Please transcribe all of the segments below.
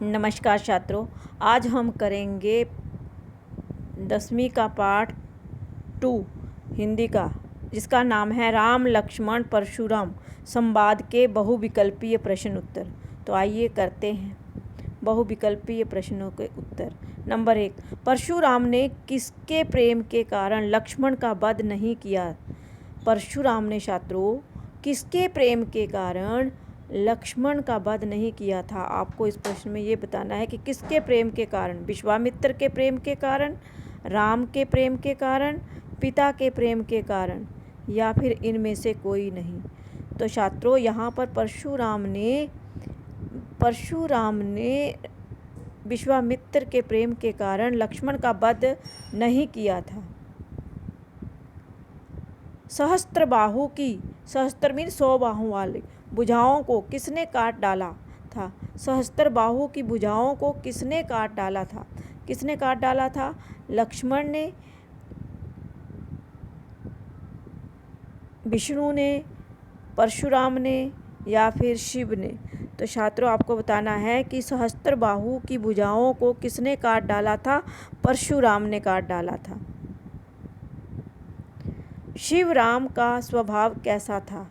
नमस्कार छात्रों, आज हम करेंगे 10वीं का पाठ 2 हिंदी का, जिसका नाम है राम लक्ष्मण परशुराम संवाद के बहुविकल्पीय प्रश्न उत्तर। तो आइए करते हैं बहुविकल्पीय प्रश्नों के उत्तर। नंबर 1, परशुराम ने किसके प्रेम के कारण लक्ष्मण का वध नहीं किया? परशुराम ने छात्रों किसके प्रेम के कारण लक्ष्मण का वध नहीं किया था? आपको इस प्रश्न में ये बताना है कि किसके प्रेम के कारण, विश्वामित्र के प्रेम के कारण, राम के प्रेम के कारण, पिता के प्रेम के कारण, या फिर इनमें से कोई नहीं। तो छात्रों यहाँ पर परशुराम ने विश्वामित्र के प्रेम के कारण लक्ष्मण का वध नहीं किया था। सहस्त्रबाहु की, सहस्त्र मीन 100 बाहों वाले, भुजाओं को किसने काट डाला था? सहस्त्रबाहु की भुजाओं को किसने काट डाला था? किसने काट डाला था? लक्ष्मण ने, विष्णु ने, परशुराम ने, या फिर शिव ने? तो छात्रों आपको बताना है कि सहस्त्रबाहु की भुजाओं को किसने काट डाला था? परशुराम ने काट डाला था। शिव राम का स्वभाव कैसा था?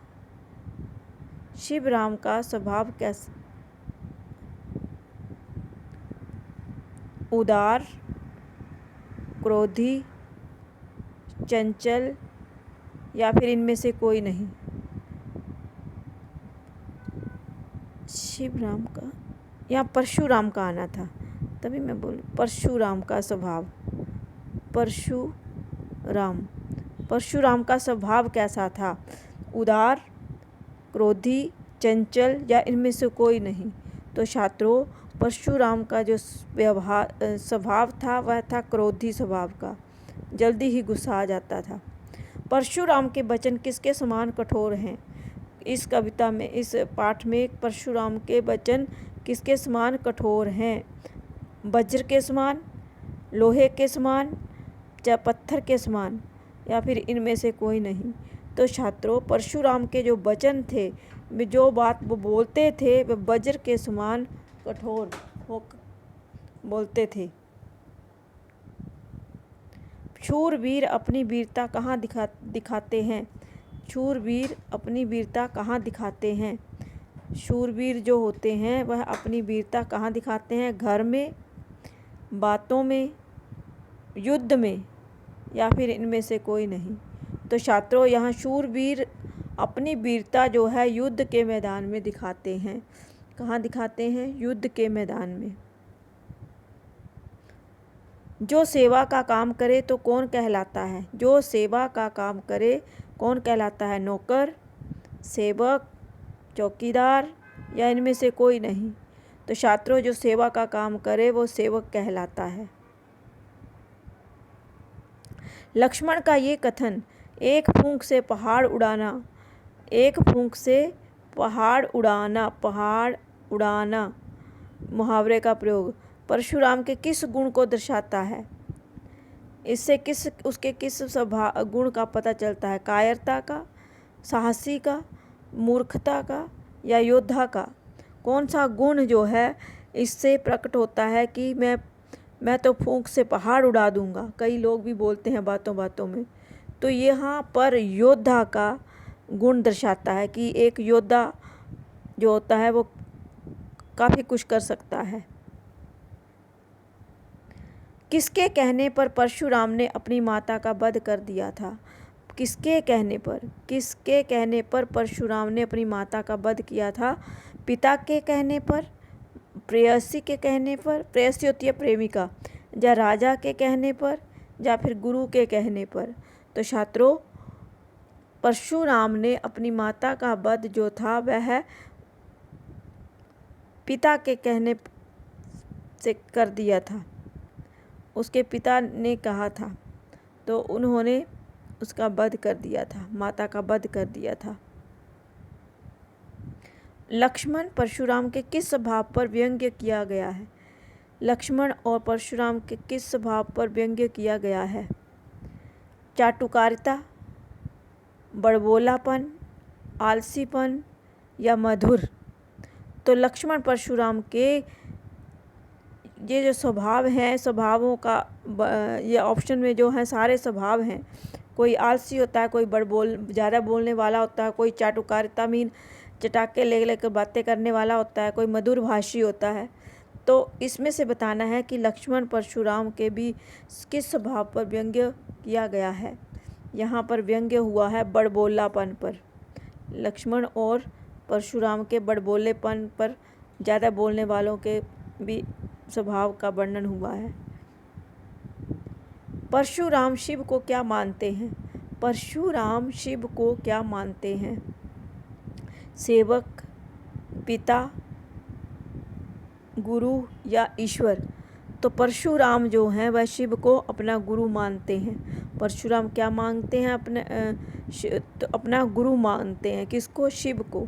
शिव राम का स्वभाव कैसा? उदार, क्रोधी, चंचल, या फिर इनमें से कोई नहीं। शिव राम का, या परशुराम का आना था, तभी मैं बोलूँ परशुराम का स्वभाव। परशुराम का स्वभाव कैसा था? उदार, क्रोधी, चंचल, या इनमें से कोई नहीं। तो छात्रों परशुराम का जो स्वभाव था वह था क्रोधी स्वभाव का, जल्दी ही गुस्सा आ जाता था। परशुराम के वचन किसके समान कठोर हैं? इस कविता में, इस पाठ में परशुराम के वचन किसके समान कठोर हैं? वज्र के समान, लोहे के समान, या पत्थर के समान, या फिर इनमें से कोई नहीं। तो छात्रों परशुराम के जो वचन थे, जो बात वो बोलते थे, वह वज्र के समान कठोर बोलते थे। शूरवीर अपनी वीरता कहाँ दिखाते हैं? शूरवीर अपनी वीरता कहाँ दिखाते हैं? शूरवीर जो होते हैं वह अपनी वीरता कहाँ दिखाते हैं? घर में, बातों में, युद्ध में, या फिर इनमें से कोई नहीं। तो छात्रों यहाँ शूरवीर अपनी वीरता जो है युद्ध के मैदान में दिखाते हैं। कहाँ दिखाते हैं? युद्ध के मैदान में। जो सेवा का काम करे तो कौन कहलाता है? जो सेवा का काम करे कौन कहलाता है? नौकर, सेवक, चौकीदार, या इनमें से कोई नहीं। तो छात्रों जो सेवा का काम करे वो सेवक कहलाता है। लक्ष्मण का ये कथन, एक फूंक से पहाड़ उड़ाना, एक फूंक से पहाड़ उड़ाना मुहावरे का प्रयोग परशुराम के किस गुण को दर्शाता है? इससे उसके किस गुण का पता चलता है? कायरता का, साहसी का, मूर्खता का, या योद्धा का? कौन सा गुण जो है इससे प्रकट होता है कि मैं तो फूंक से पहाड़ उड़ा दूंगा? कई लोग भी बोलते हैं बातों बातों में। तो यहाँ पर योद्धा का गुण दर्शाता है कि एक योद्धा जो होता है वो काफ़ी कुछ कर सकता है। किसके कहने पर परशुराम ने अपनी माता का वध कर दिया था? किसके कहने पर परशुराम ने अपनी माता का वध किया था? पिता के कहने पर, प्रेयसी के कहने पर, प्रेयसी होती है प्रेमिका, या राजा के कहने पर, या फिर गुरु के कहने पर? तो छात्रों परशुराम ने अपनी माता का वध जो था वह पिता के कहने से कर दिया था। उसके पिता ने कहा था तो उन्होंने उसका वध कर दिया था, माता का वध कर दिया था। लक्ष्मण परशुराम के किस स्वभाव पर व्यंग्य किया गया है? लक्ष्मण और परशुराम के किस स्वभाव पर व्यंग्य किया गया है? चाटुकारिता, बड़बोलापन, आलसीपन, या मधुर? तो लक्ष्मण परशुराम के ये जो स्वभाव हैं, स्वभावों का ये ऑप्शन में जो हैं सारे स्वभाव हैं। कोई आलसी होता है, कोई ज़्यादा बोलने वाला होता है, कोई चाटुकारिता मीन चटाके ले लेकर बातें करने वाला होता है, कोई मधुर भाषी होता है। तो इसमें से बताना है कि लक्ष्मण परशुराम के भी किस स्वभाव पर व्यंग्य किया गया है। यहाँ पर व्यंग्य हुआ है बड़बोलापन पर। लक्ष्मण और परशुराम के बड़बोलेपन पर, ज़्यादा बोलने वालों के भी स्वभाव का वर्णन हुआ है। परशुराम शिव को क्या मानते हैं? परशुराम शिव को क्या मानते हैं? सेवक, पिता, गुरु या ईश्वर? तो परशुराम जो हैं वह शिव को अपना गुरु मानते हैं। परशुराम क्या मांगते हैं? तो अपना गुरु मानते हैं। किसको? शिव को।